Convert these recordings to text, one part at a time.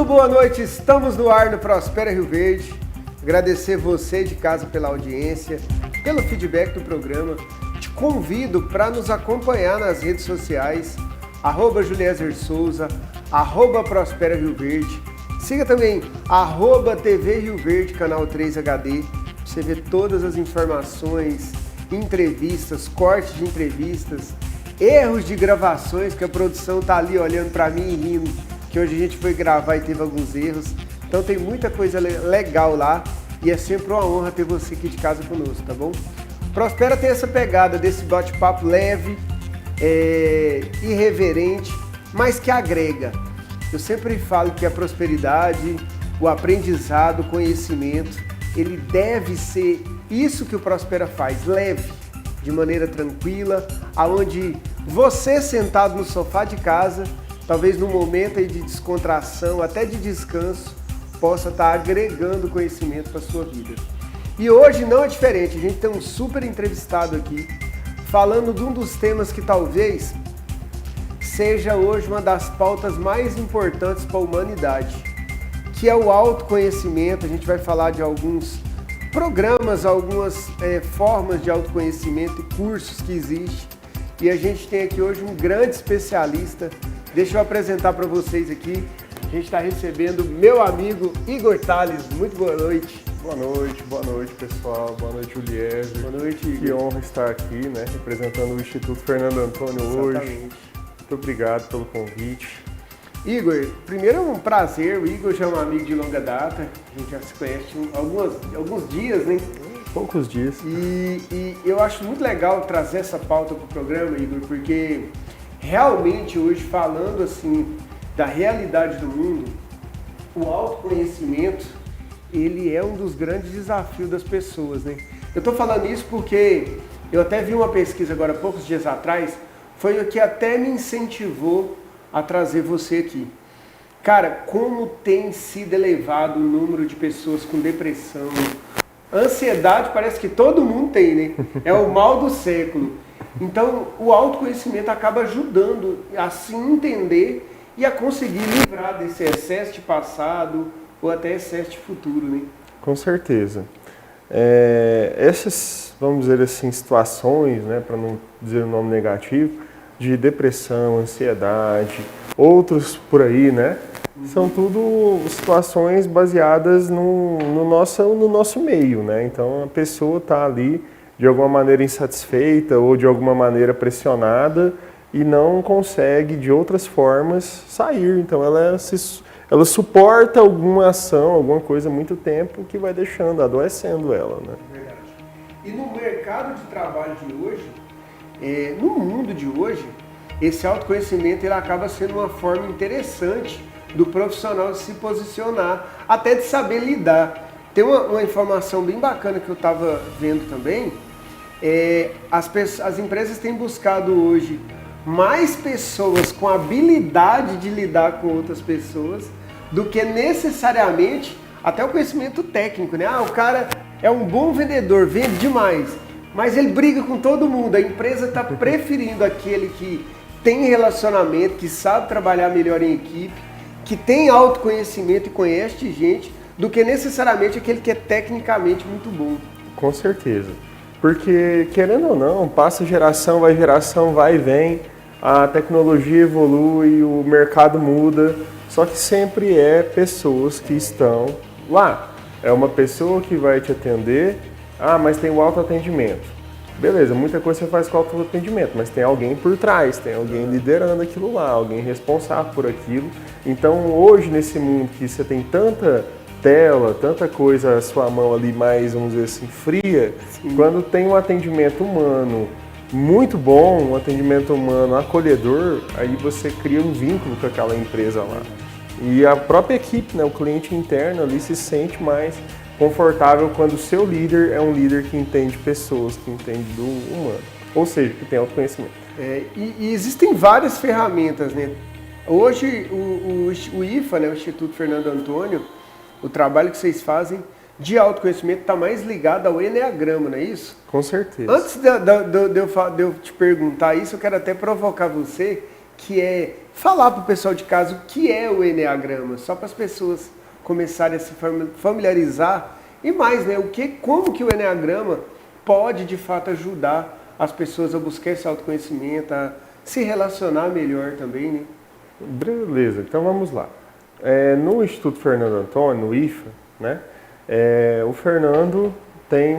Muito boa noite, estamos no ar no Prospera Rio Verde. Agradecer você de casa pela audiência, pelo feedback do programa. Te convido para nos acompanhar nas redes sociais, @JulieserSouza, @Prospera Rio Verde. Siga também @TV Rio Verde, canal 3 HD, para você ver todas as informações, entrevistas, cortes de entrevistas, erros de gravações, que a produção tá ali olhando para mim e rindo, que hoje a gente foi gravar e teve alguns erros. Então tem muita coisa legal lá e é sempre uma honra ter você aqui de casa conosco, tá bom? Prospera tem essa pegada desse bate-papo leve, irreverente, mas que agrega. Eu sempre falo que a prosperidade, o aprendizado, o conhecimento, ele deve ser isso que o Prospera faz, leve, de maneira tranquila, aonde você sentado no sofá de casa, talvez num momento aí de descontração, até de descanso, possa estar agregando conhecimento para a sua vida. E hoje não é diferente, a gente tem um super entrevistado aqui, falando de um dos temas que talvez seja hoje uma das pautas mais importantes para a humanidade, que é o autoconhecimento. A gente vai falar de alguns programas, algumas formas de autoconhecimento e cursos que existem. E a gente tem aqui hoje um grande especialista. Deixa eu apresentar para vocês aqui. A gente está recebendo meu amigo Igor Tales. Muito boa noite. Boa noite pessoal, boa noite Julieser. Boa noite, Igor. Que honra estar aqui, né, representando o Instituto Fernando Antônio. Exatamente. Hoje. Muito obrigado pelo convite. Igor, primeiro é um prazer. O Igor já é um amigo de longa data. A gente já se conhece alguns dias, né? Poucos dias. E eu acho muito legal trazer essa pauta para o programa, Igor, porque realmente hoje, falando assim da realidade do mundo, o autoconhecimento, ele é um dos grandes desafios das pessoas, né? Eu estou falando isso porque eu até vi uma pesquisa agora, poucos dias atrás, foi o que até me incentivou a trazer você aqui. Cara, como tem sido elevado o número de pessoas com depressão, ansiedade, parece que todo mundo tem, né? É o mal do século. Então, o autoconhecimento acaba ajudando a se entender e a conseguir livrar desse excesso de passado ou até excesso de futuro, né? Com certeza. Essas, vamos dizer assim, situações, né, para não dizer um nome negativo, de depressão, ansiedade, outros por aí, né? São tudo situações baseadas no nosso meio, né? Então a pessoa está ali de alguma maneira insatisfeita ou de alguma maneira pressionada e não consegue de outras formas sair. Então ela suporta alguma ação, alguma coisa há muito tempo que vai deixando, adoecendo ela, né? Verdade. E no mercado de trabalho de hoje, no mundo de hoje, esse autoconhecimento ele acaba sendo uma forma interessante do profissional de se posicionar, até de saber lidar. Tem uma informação bem bacana que eu estava vendo também, as empresas têm buscado hoje mais pessoas com habilidade de lidar com outras pessoas do que necessariamente até o conhecimento técnico, né? O cara é um bom vendedor, vende demais, mas ele briga com todo mundo. A empresa está preferindo aquele que tem relacionamento, que sabe trabalhar melhor em equipe, que tem autoconhecimento e conhece gente, do que necessariamente aquele que é tecnicamente muito bom. Com certeza. Porque, querendo ou não, passa geração, vai e vem, a tecnologia evolui, o mercado muda, só que sempre é pessoas que estão lá. É uma pessoa que vai te atender, mas tem o autoatendimento. Beleza, muita coisa você faz com autoatendimento, mas tem alguém por trás, tem alguém liderando aquilo lá, alguém responsável por aquilo. Então hoje nesse mundo que você tem tanta tela, tanta coisa à sua mão ali mais, vamos dizer assim, fria, sim, quando tem um atendimento humano muito bom, um atendimento humano acolhedor, aí você cria um vínculo com aquela empresa lá. E a própria equipe, né, o cliente interno ali se sente mais confortável quando o seu líder é um líder que entende pessoas, que entende do humano, ou seja, que tem autoconhecimento. E existem várias ferramentas, né? Hoje o IFA, né, o Instituto Fernando Antônio, o trabalho que vocês fazem de autoconhecimento está mais ligado ao Enneagrama, não é isso? Com certeza. Antes de eu te perguntar isso, eu quero até provocar você que é falar para o pessoal de casa o que é o Enneagrama, só para as pessoas começarem a se familiarizar e mais, né? Como que o Enneagrama pode de fato ajudar as pessoas a buscar esse autoconhecimento, a se relacionar melhor também, né? Beleza, então vamos lá. No Instituto Fernando Antônio, no IFA, né? O Fernando tem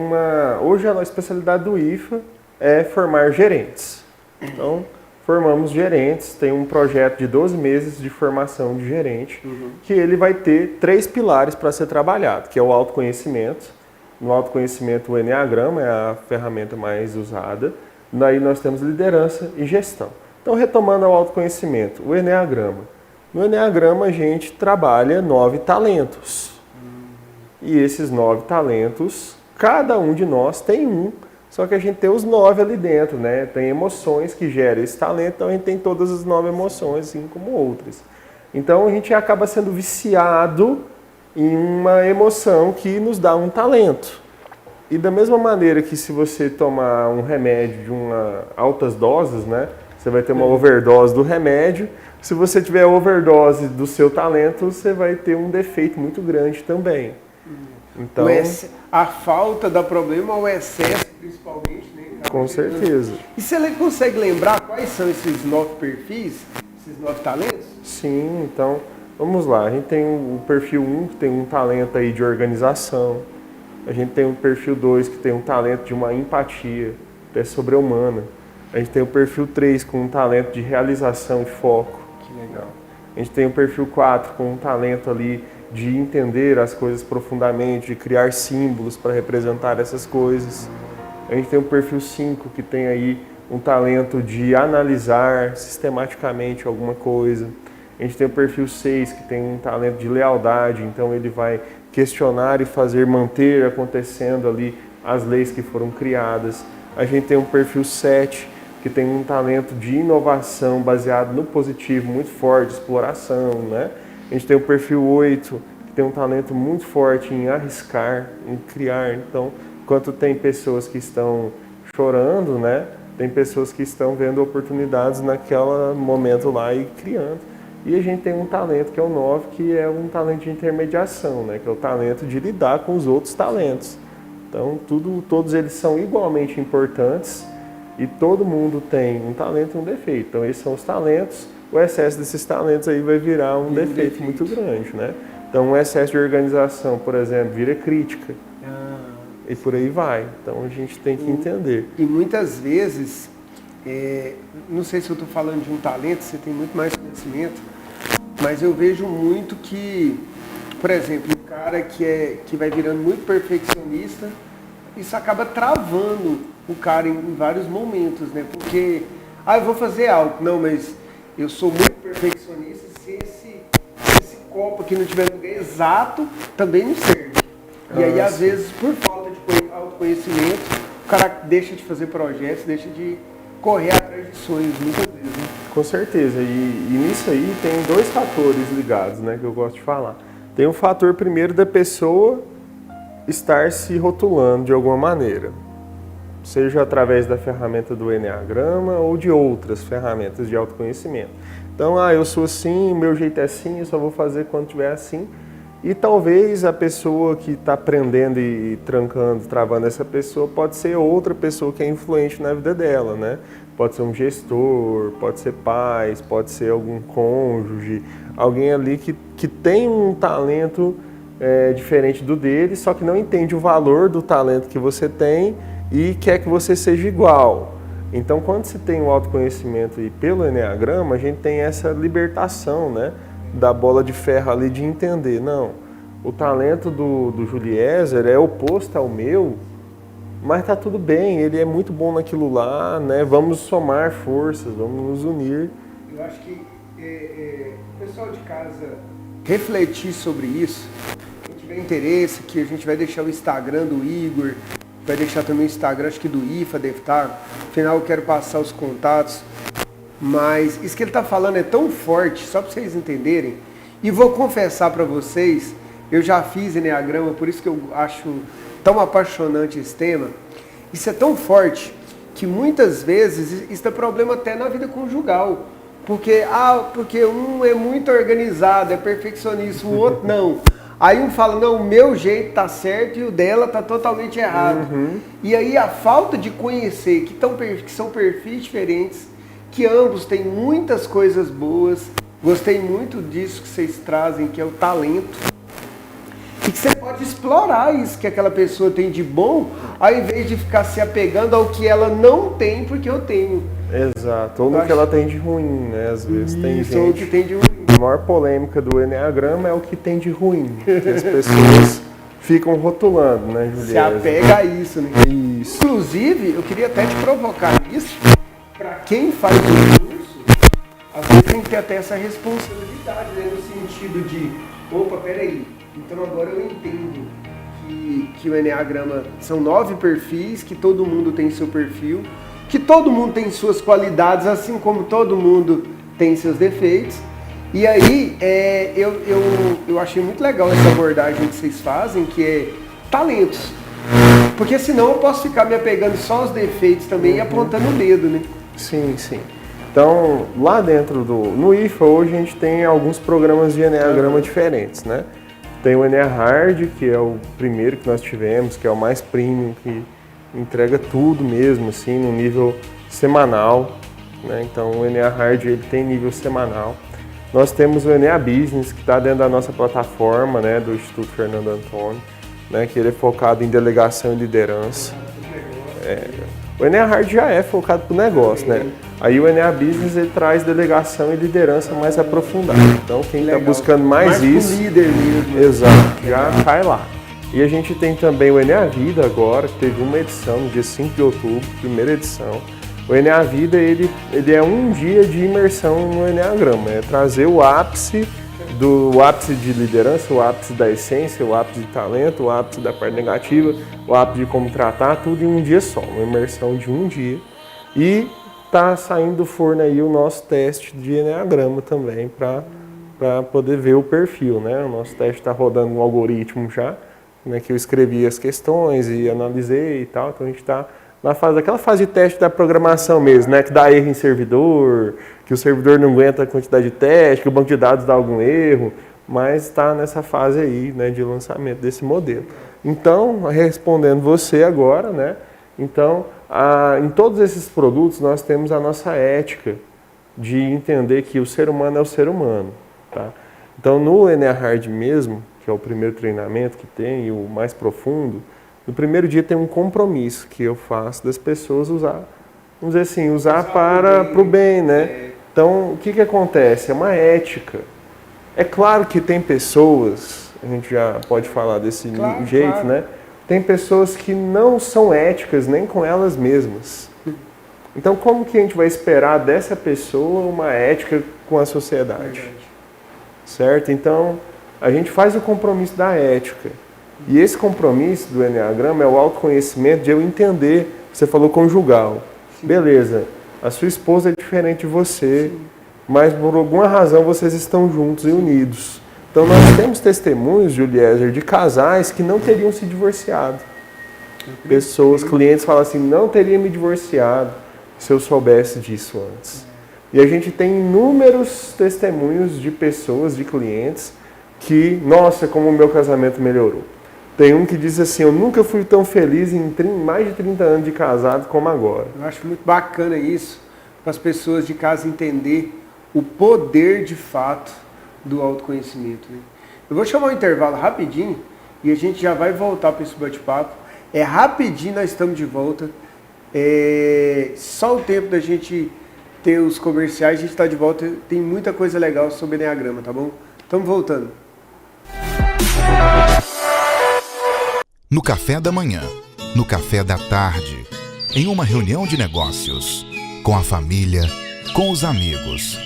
hoje a especialidade do IFA é formar gerentes. Então, formamos gerentes, tem um projeto de 12 meses de formação de gerente, que ele vai ter 3 pilares para ser trabalhado, que é o autoconhecimento. No autoconhecimento, o Enneagrama é a ferramenta mais usada. Daí nós temos liderança e gestão. Então, retomando ao autoconhecimento, o Enneagrama. No Enneagrama, a gente trabalha 9 talentos. E esses 9 talentos, cada um de nós tem um, só que a gente tem os 9 ali dentro, né? Tem emoções que geram esse talento, então a gente tem todas as 9 emoções, assim como outras. Então, a gente acaba sendo viciado em uma emoção que nos dá um talento. E da mesma maneira que se você tomar um remédio de altas doses, né? Você vai ter uma overdose do remédio. Se você tiver overdose do seu talento, você vai ter um defeito muito grande também. Então, a falta dá problema ao excesso, principalmente, né? Com certeza. E você consegue lembrar quais são esses 9 perfis, esses 9 talentos? Sim, então, vamos lá. A gente tem o perfil 1, que tem um talento aí de organização. A gente tem o perfil 2, que tem um talento de uma empatia, até sobre-humana. A gente tem o perfil 3, com um talento de realização e foco. Que legal. A gente tem o perfil 4, com um talento ali de entender as coisas profundamente, de criar símbolos para representar essas coisas. A gente tem o perfil 5, que tem aí um talento de analisar sistematicamente alguma coisa. A gente tem o perfil 6, que tem um talento de lealdade, então ele vai questionar e manter acontecendo ali as leis que foram criadas. A gente tem um perfil 7, que tem um talento de inovação baseado no positivo muito forte, exploração, né? A gente tem o perfil 8, que tem um talento muito forte em arriscar, em criar. Então, enquanto tem pessoas que estão chorando, né? Tem pessoas que estão vendo oportunidades naquele momento lá e criando. E a gente tem um talento que é o 9, que é um talento de intermediação, né? Que é o talento de lidar com os outros talentos. Então, todos eles são igualmente importantes e todo mundo tem um talento e um defeito. Então, esses são os talentos. O excesso desses talentos aí vai virar um defeito muito grande, né? Então, o excesso de organização, por exemplo, vira crítica. E por aí vai. Então, a gente tem que entender. E muitas vezes, não sei se eu estou falando de um talento, você tem muito mais conhecimento, mas eu vejo muito que, por exemplo, um cara que vai virando muito perfeccionista, isso acaba travando o cara em vários momentos, né? Porque, eu vou fazer algo. Não, mas eu sou muito perfeccionista, se esse copo aqui não tiver no lugar exato, também não serve. E aí, às vezes, por falta de autoconhecimento, o cara deixa de fazer projetos, deixa de correr atrás de sonhos, muitas vezes, né? Com certeza. E nisso aí tem 2 fatores ligados, né, que eu gosto de falar. Tem o fator primeiro da pessoa estar se rotulando de alguma maneira. Seja através da ferramenta do Enneagrama ou de outras ferramentas de autoconhecimento. Então, eu sou assim, o meu jeito é assim, eu só vou fazer quando estiver assim. E talvez a pessoa que está aprendendo e travando essa pessoa, pode ser outra pessoa que é influente na vida dela, né? Pode ser um gestor, pode ser pais, pode ser algum cônjuge, alguém ali que tem um talento diferente do dele, só que não entende o valor do talento que você tem e quer que você seja igual. Então, quando se tem o autoconhecimento e pelo Enneagrama, a gente tem essa libertação, né, da bola de ferro ali de entender, não, o talento do Juliezer é oposto ao meu, mas tá tudo bem, ele é muito bom naquilo lá, né, vamos somar forças, vamos nos unir. Eu acho que o pessoal de casa refletir sobre isso, quem tiver interesse, que a gente vai deixar o Instagram do Igor, vai deixar também o Instagram, acho que do IFA deve estar. Afinal, eu quero passar os contatos. Mas isso que ele está falando é tão forte, só para vocês entenderem. E vou confessar para vocês, eu já fiz Enneagrama, por isso que eu acho tão apaixonante esse tema. Isso é tão forte que muitas vezes isso é problema até na vida conjugal. porque um é muito organizado, é perfeccionista, o outro não. Aí um fala, não, o meu jeito tá certo e o dela tá totalmente errado. E aí a falta de conhecer que são perfis diferentes, que ambos têm muitas coisas boas. Gostei muito disso que vocês trazem, que é o talento. E que você pode explorar isso que aquela pessoa tem de bom, ao invés de ficar se apegando ao que ela não tem, porque eu tenho. Exato, ou no que ela tem de ruim, né? Às vezes tem gente... ou o que tem de ruim. A maior polêmica do Enneagrama é o que tem de ruim. Que as pessoas ficam rotulando, né, Juliana? Se apega a isso, né? Isso. Inclusive, eu queria até te provocar isso, para quem faz o curso, às vezes tem que ter até essa responsabilidade, né? No sentido de, opa, peraí, então agora eu entendo que o Enneagrama são 9 perfis, que todo mundo tem seu perfil, que todo mundo tem suas qualidades, assim como todo mundo tem seus defeitos. E aí, eu achei muito legal essa abordagem que vocês fazem, que é talentos. Porque senão eu posso ficar me apegando só aos defeitos também e apontando o dedo, né? Sim, sim. Então, lá dentro no IFA, hoje a gente tem alguns programas de Enneagrama diferentes, né? Tem o Enneahard, que é o primeiro que nós tivemos, que é o mais premium, que entrega tudo mesmo, assim, no nível semanal, né? Então, o Enneahard, ele tem nível semanal. Nós temos o Ennea Business, que está dentro da nossa plataforma, né, do Instituto Fernando Antônio, né, que ele é focado em delegação e liderança. O Enneahard já é focado para o negócio, né? Aí o Ennea Business ele traz delegação e liderança mais aprofundada. Então quem está buscando mais isso, líder mesmo. Exato, já cai lá. E a gente tem também o Ennea Vida agora, que teve uma edição no dia 5 de outubro, primeira edição. O Ennea Vida, ele é um dia de imersão no Enneagrama, é trazer o ápice de liderança, o ápice da essência, o ápice de talento, o ápice da parte negativa, o ápice de como tratar, tudo em um dia só, uma imersão de um dia. E tá saindo do forno aí o nosso teste de Enneagrama também, para poder ver o perfil, né? O nosso teste está rodando um algoritmo já, né, que eu escrevi as questões e analisei e tal, então a gente está aquela fase de teste da programação mesmo, né? Que dá erro em servidor, que o servidor não aguenta a quantidade de teste, que o banco de dados dá algum erro, mas está nessa fase aí, né, de lançamento desse modelo. Então, respondendo você agora, né? Então, em todos esses produtos nós temos a nossa ética de entender que o ser humano é o ser humano, tá? Então, no Enneahard mesmo, que é o primeiro treinamento que tem e o mais profundo, no primeiro dia tem um compromisso que eu faço das pessoas usar, vamos dizer assim, usar para o bem, né? Então, o que acontece? É uma ética. É claro que tem pessoas, a gente já pode falar desse jeito, claro, né? Tem pessoas que não são éticas nem com elas mesmas. Então, como que a gente vai esperar dessa pessoa uma ética com a sociedade? Certo? Então, a gente faz o compromisso da ética. E esse compromisso do Enneagrama é o autoconhecimento de eu entender, você falou conjugal. Sim. Beleza, a sua esposa é diferente de você, sim, mas por alguma razão vocês estão juntos e unidos. Então nós temos testemunhos, Juliezer, de casais que não teriam se divorciado. Pessoas, clientes falam assim, não teria me divorciado se eu soubesse disso antes. E a gente tem inúmeros testemunhos de pessoas, de clientes, que, nossa, como o meu casamento melhorou. Tem um que diz assim, eu nunca fui tão feliz em mais de 30 anos de casado como agora. Eu acho muito bacana isso, para as pessoas de casa entender o poder de fato do autoconhecimento, né? Eu vou chamar um intervalo rapidinho e a gente já vai voltar para esse bate-papo. É rapidinho, nós estamos de volta. Só o tempo da gente ter os comerciais, a gente está de volta. Tem muita coisa legal sobre Enneagrama, tá bom? Estamos voltando. No café da manhã, no café da tarde, em uma reunião de negócios, com a família, com os amigos.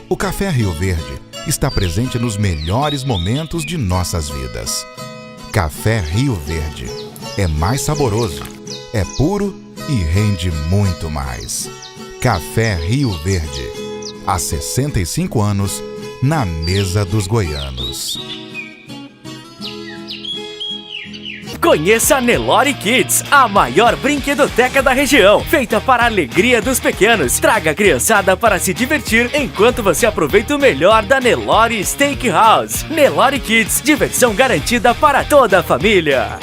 O Café Rio Verde está presente nos melhores momentos de nossas vidas. Café Rio Verde é mais saboroso, é puro e rende muito mais. Café Rio Verde, há 65 anos, na mesa dos goianos. Conheça a Nelore Kids, a maior brinquedoteca da região, feita para a alegria dos pequenos. Traga a criançada para se divertir enquanto você aproveita o melhor da Nelore Steakhouse. Nelore Kids, diversão garantida para toda a família.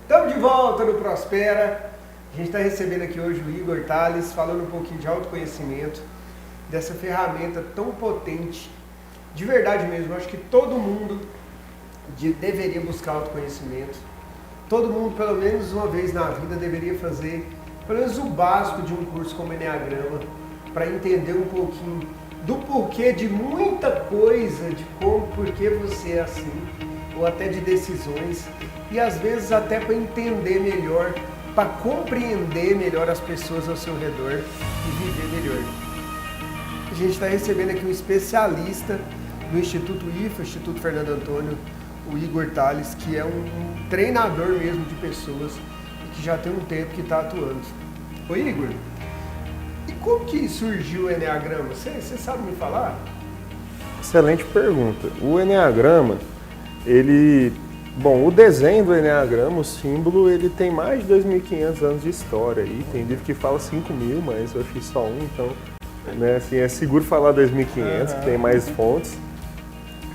Estamos de volta no Prospera. A gente está recebendo aqui hoje o Igor Tales, falando um pouquinho de autoconhecimento, dessa ferramenta tão potente. De verdade mesmo, eu acho que todo mundo deveria buscar autoconhecimento. Todo mundo, pelo menos uma vez na vida, deveria fazer pelo menos o básico de um curso como Enneagrama, para entender um pouquinho do porquê de muita coisa, de como, porquê você é assim, ou até de decisões, e às vezes até para entender melhor, para compreender melhor as pessoas ao seu redor e viver melhor. A gente está recebendo aqui um especialista do Instituto IFA, Instituto Fernando Antônio, o Igor Tales, que é um treinador mesmo de pessoas e que já tem um tempo que está atuando. Ô Igor, e como que surgiu o Enneagrama? Você sabe me falar? Excelente pergunta. O Enneagrama, o desenho do Enneagrama, o símbolo, ele tem mais de 2.500 anos de história. E tem livro que fala 5.000, mas eu achei só um, então né, assim, é seguro falar 2.500, que tem mais fontes.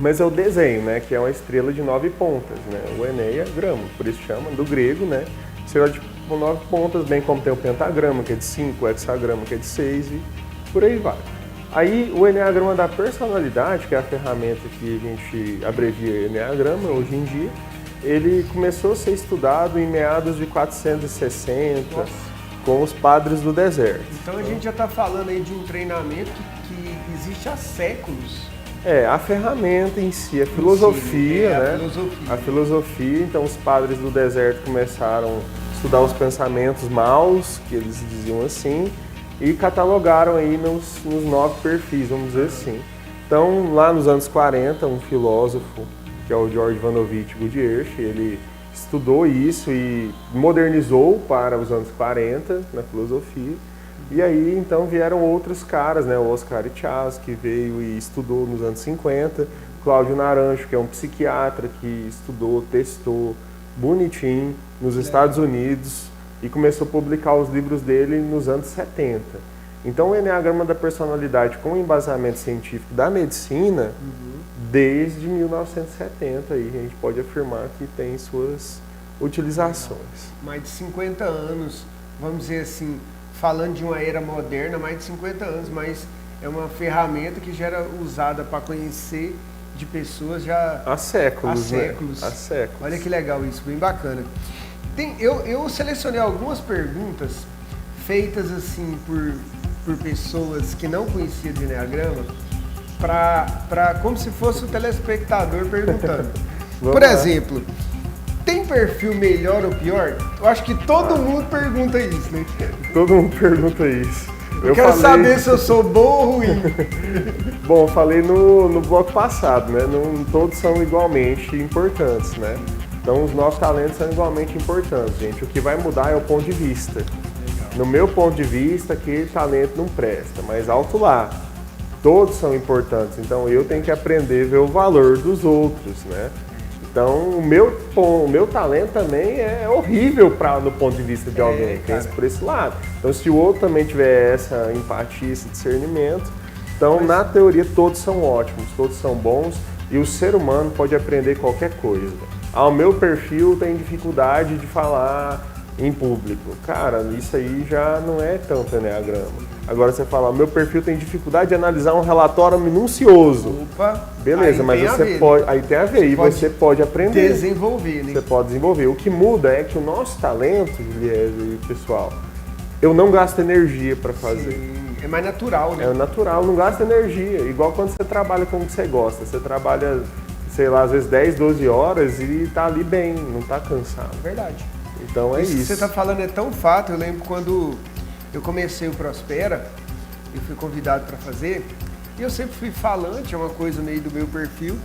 Mas é o desenho, né, que é uma estrela de 9 pontas, né, o Enneagrama, por isso chama, do grego, né, estrela de 9 pontas, bem como tem o pentagrama, que é de 5, o hexagrama, que é de 6 e por aí vai. Aí o Enneagrama da personalidade, que é a ferramenta que a gente abrevia Enneagrama hoje em dia, ele começou a ser estudado em meados de 460, Nossa. Com os padres do deserto. Então a gente já está falando aí de um treinamento que existe há séculos. A ferramenta em si, a filosofia, né? A filosofia, então os padres do deserto começaram a estudar os pensamentos maus, que eles diziam assim, e catalogaram aí nos 9 perfis, vamos dizer assim. Então, lá nos anos 40, um filósofo, que é o George Vanovich Gurdjieff, ele estudou isso e modernizou para os anos 40 na filosofia. E aí, então, vieram outros caras, né? O Oscar Ichazo, que veio e estudou nos anos 50, Cláudio Naranjo, que é um psiquiatra que estudou, testou bonitinho nos Estados Unidos e começou a publicar os livros dele nos anos 70. Então, o Enneagrama da personalidade com embasamento científico da medicina, desde 1970, aí a gente pode afirmar que tem suas utilizações. Mais de 50 anos, vamos dizer assim, falando de uma era moderna, mais de 50 anos, mas é uma ferramenta que já era usada para conhecer de pessoas já há séculos. Há séculos. Olha que legal isso, bem bacana. Eu selecionei algumas perguntas feitas assim por pessoas que não conheciam de Enneagrama, como se fosse o telespectador perguntando. Por exemplo, tem perfil melhor ou pior? Eu acho que todo mundo pergunta isso, né? Todo mundo pergunta isso. Eu quero saber se eu sou bom ou ruim. Bom, eu falei no bloco passado, né? Não todos são igualmente importantes, né? Então os nossos talentos são igualmente importantes, gente. O que vai mudar é o ponto de vista. Legal. No meu ponto de vista, aquele talento não presta, mas alto lá. Todos são importantes, então eu tenho que aprender a ver o valor dos outros, né? Então o meu talento também é horrível no ponto de vista de alguém, pensa por esse lado. Então se o outro também tiver essa empatia, esse discernimento, então na teoria todos são ótimos, todos são bons e o ser humano pode aprender qualquer coisa. O meu perfil tem dificuldade de falar em público. Cara, isso aí já não é tanto Enneagrama. Agora você fala, o meu perfil tem dificuldade de analisar um relatório minucioso. Opa! Beleza, mas você pode. Aí tem a ver, e você pode aprender. Desenvolver, né? Você pode desenvolver. O que muda é que o nosso talento, Guilherme e pessoal, eu não gasto energia para fazer. Sim, é mais natural, né? É natural, não gasta energia. Igual quando você trabalha com o que você gosta. Você trabalha, sei lá, às vezes 10, 12 horas e tá ali bem, não tá cansado. Verdade. Então é isso. Que você tá falando é tão fato. Eu lembro quando eu comecei o Prospera, eu fui convidado para fazer, e eu sempre fui falante, é uma coisa meio do meu perfil,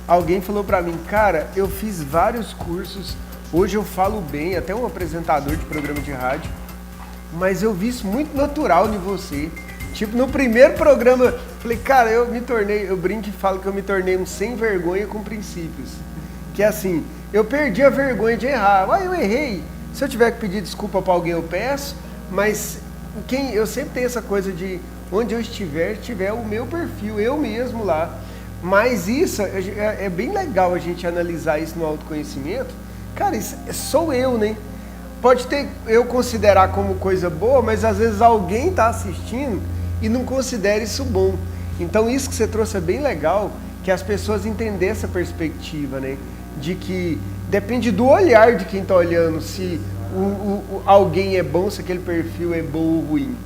alguém falou pra mim, cara, eu fiz vários cursos, hoje eu falo bem, até um apresentador de programa de rádio, mas eu vi isso muito natural em você. Tipo, no primeiro programa, falei, cara, eu brinco e falo que eu me tornei um sem vergonha com princípios. Que é assim, eu perdi a vergonha de errar. Eu errei. Se eu tiver que pedir desculpa pra alguém, eu peço, mas eu sempre tenho essa coisa de onde eu estiver o meu perfil, eu mesmo lá. Mas isso é bem legal a gente analisar isso no autoconhecimento. Cara, isso sou eu, né? Pode ter eu considerar como coisa boa, mas às vezes alguém está assistindo e não considera isso bom. Então isso que você trouxe é bem legal, que as pessoas entendem essa perspectiva, né? De que depende do olhar de quem está olhando, se alguém é bom, se aquele perfil é bom ou ruim.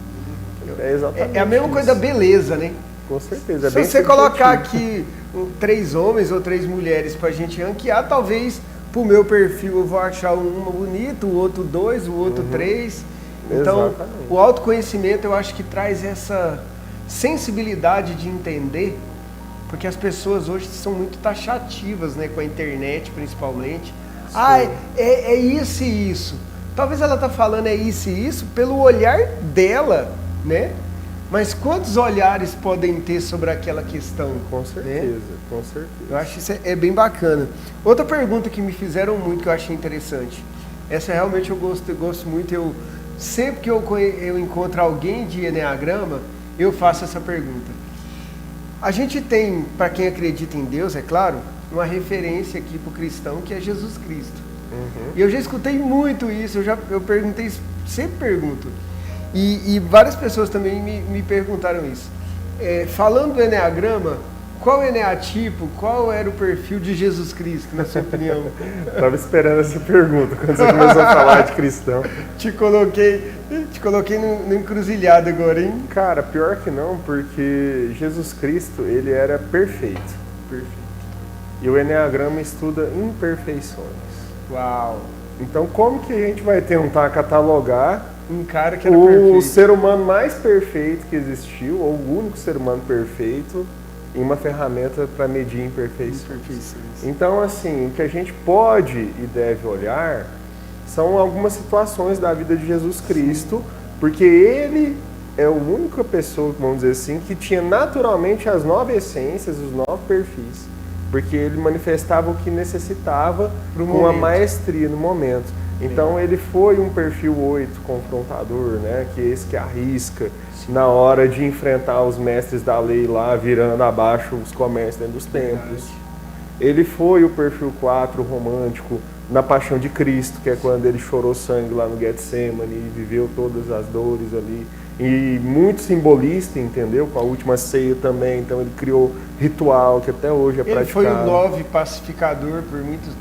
É a mesma coisa da beleza, né? Com certeza. Se você colocar aqui 3 homens ou 3 mulheres pra gente ranquear, talvez pro meu perfil eu vou achar uma bonita, o outro 2, o outro 3. Então, o autoconhecimento eu acho que traz essa sensibilidade de entender, porque as pessoas hoje são muito taxativas, né, com a internet principalmente. Sim. É isso e isso. Talvez ela tá falando é isso e isso pelo olhar dela, né? Mas quantos olhares podem ter sobre aquela questão? Com certeza, né? Com certeza. Eu acho que isso é bem bacana. Outra pergunta que me fizeram muito, que eu achei interessante. Essa realmente eu gosto muito. Sempre que eu encontro alguém de Enneagrama, eu faço essa pergunta. A gente tem, para quem acredita em Deus, é claro, uma referência aqui para o cristão, que é Jesus Cristo. E eu já escutei muito isso, eu perguntei, sempre pergunto. E várias pessoas também me perguntaram isso. Falando do Enneagrama, qual Enneatipo, qual era o perfil de Jesus Cristo, na sua opinião? Estava esperando essa pergunta quando você começou a falar de cristão. Te coloquei no encruzilhado agora, hein? Cara, pior que não, porque Jesus Cristo, ele era perfeito. E o Enneagrama estuda imperfeições. Uau! Então como que a gente vai tentar catalogar um cara que era perfeito, o ser humano mais perfeito que existiu, ou o único ser humano perfeito, em uma ferramenta para medir imperfeições? Então, assim, o que a gente pode e deve olhar são algumas situações da vida de Jesus Cristo, porque ele é a única pessoa, vamos dizer assim, que tinha naturalmente as 9 essências, os 9 perfis, porque ele manifestava o que necessitava com uma maestria no momento. Então ele foi um perfil 8 confrontador, né? Que é esse que arrisca na hora de enfrentar os mestres da lei lá, virando abaixo os comércios dentro dos templos. Ele foi o perfil 4 romântico na Paixão de Cristo, que é quando ele chorou sangue lá no Getsemane e viveu todas as dores ali. E muito simbolista, entendeu? Com a última ceia também, então ele criou ritual que até hoje é praticado. Ele foi o 9 pacificador por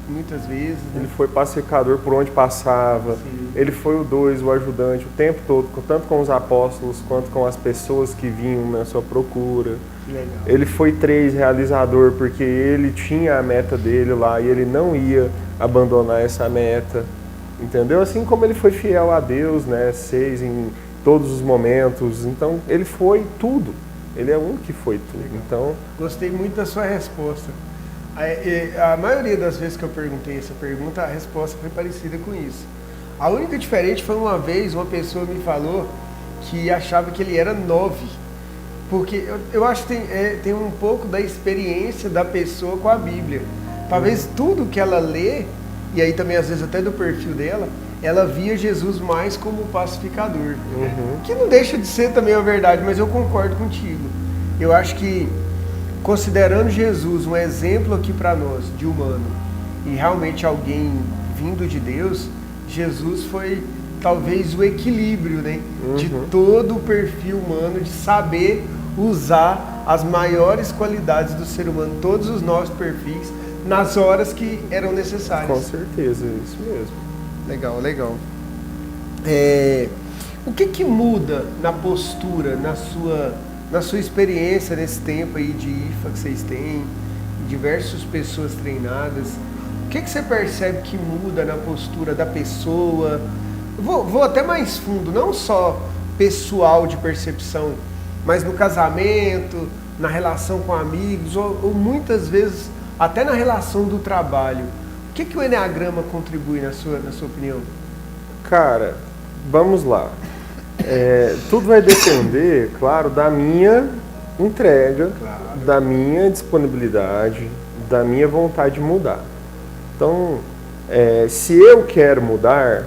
muitas vezes, né? Ele foi pacificador por onde passava. Sim. Ele foi o 2, o ajudante, o tempo todo, tanto com os apóstolos quanto com as pessoas que vinham na sua procura. Legal. Ele foi 3, realizador, porque ele tinha a meta dele lá e ele não ia abandonar essa meta, entendeu? Assim como ele foi fiel a Deus, né? 6 em todos os momentos. Então ele foi tudo. Ele é um que foi tudo. Legal. Então, gostei muito da sua resposta. A maioria das vezes que eu perguntei essa pergunta, a resposta foi parecida com isso. A única diferente foi uma vez uma pessoa me falou que achava que ele era 9. Porque eu acho que tem um pouco da experiência da pessoa com a Bíblia. Talvez tudo que ela lê, e aí também às vezes até do perfil dela, ela via Jesus mais como pacificador. Que não deixa de ser também a verdade, mas eu concordo contigo. Eu acho que, considerando Jesus um exemplo aqui para nós, de humano, e realmente alguém vindo de Deus, Jesus foi talvez o equilíbrio, né? De todo o perfil humano, de saber usar as maiores qualidades do ser humano, todos os 9 perfis, nas horas que eram necessárias. Com certeza, isso mesmo. Legal, legal. O que muda na postura, na sua experiência nesse tempo aí de IFA que vocês têm, diversas pessoas treinadas, o que você percebe que muda na postura da pessoa? Vou até mais fundo, não só pessoal de percepção, mas no casamento, na relação com amigos, ou muitas vezes até na relação do trabalho. O que o Enneagrama contribui na sua opinião? Cara, vamos lá. Tudo vai depender, claro, da minha entrega, da minha disponibilidade, da minha vontade de mudar. Então, se eu quero mudar,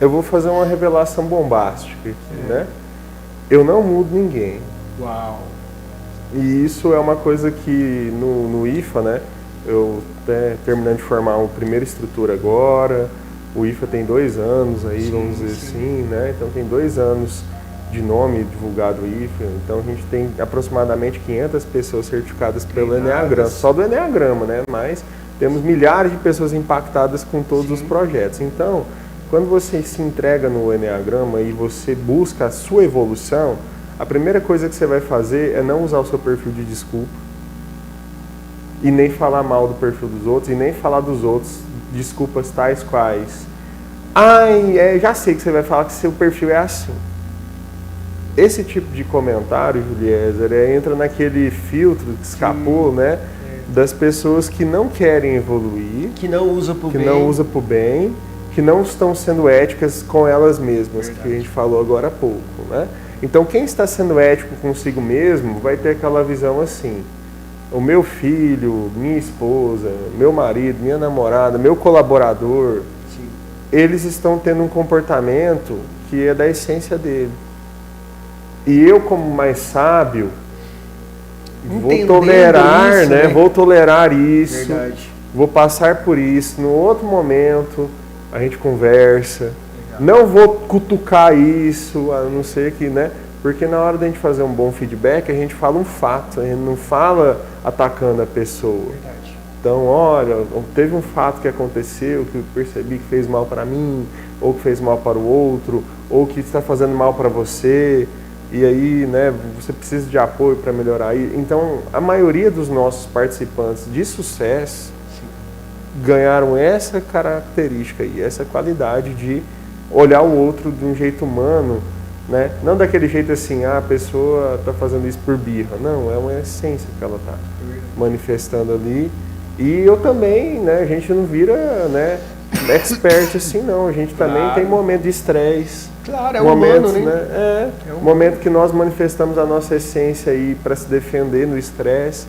eu vou fazer uma revelação bombástica aqui, né? Eu não mudo ninguém. Uau! E isso é uma coisa que no IFA, né? Eu terminando de formar uma primeira estrutura agora. O IFA tem 2 anos aí, vamos dizer assim, né? Então tem 2 anos de nome divulgado o IFA. Então a gente tem aproximadamente 500 pessoas certificadas pelo Enneagrama, só do Enneagrama, né? Mas temos milhares de pessoas impactadas com todos os projetos. Então, quando você se entrega no Enneagrama e você busca a sua evolução, a primeira coisa que você vai fazer é não usar o seu perfil de desculpa e nem falar mal do perfil dos outros e nem falar dos outros desculpas tais quais. Já sei que você vai falar que seu perfil é assim. Esse tipo de comentário, Juliezer, entra naquele filtro que escapou, né? Das pessoas que não querem evoluir, que não usa por bem, que não estão sendo éticas com elas mesmas, que a gente falou agora há pouco, né? Então, quem está sendo ético consigo mesmo vai ter aquela visão assim: o meu filho, minha esposa, meu marido, minha namorada, meu colaborador, eles estão tendo um comportamento que é da essência dele. E eu, como mais sábio, vou tolerar, isso, né? Vou tolerar isso, verdade. Vou passar por isso. No outro momento, a gente conversa. Não vou cutucar isso, a não ser que, né? Porque na hora da gente fazer um bom feedback, a gente fala um fato, a gente não fala atacando a pessoa. Verdade. Então, olha, teve um fato que aconteceu, que eu percebi que fez mal para mim, ou que fez mal para o outro, ou que está fazendo mal para você, e aí, né, você precisa de apoio para melhorar. Então, a maioria dos nossos participantes de sucesso ganharam essa característica aí, essa qualidade de olhar o outro de um jeito humano, né? Não daquele jeito assim, a pessoa está fazendo isso por birra. Não, é uma essência que ela está manifestando ali. E eu também, né? A gente não vira, né, expert assim, não. A gente também tem momento de estresse. Claro, é momentos, humano, né? Momento que nós manifestamos a nossa essência aí para se defender no estresse.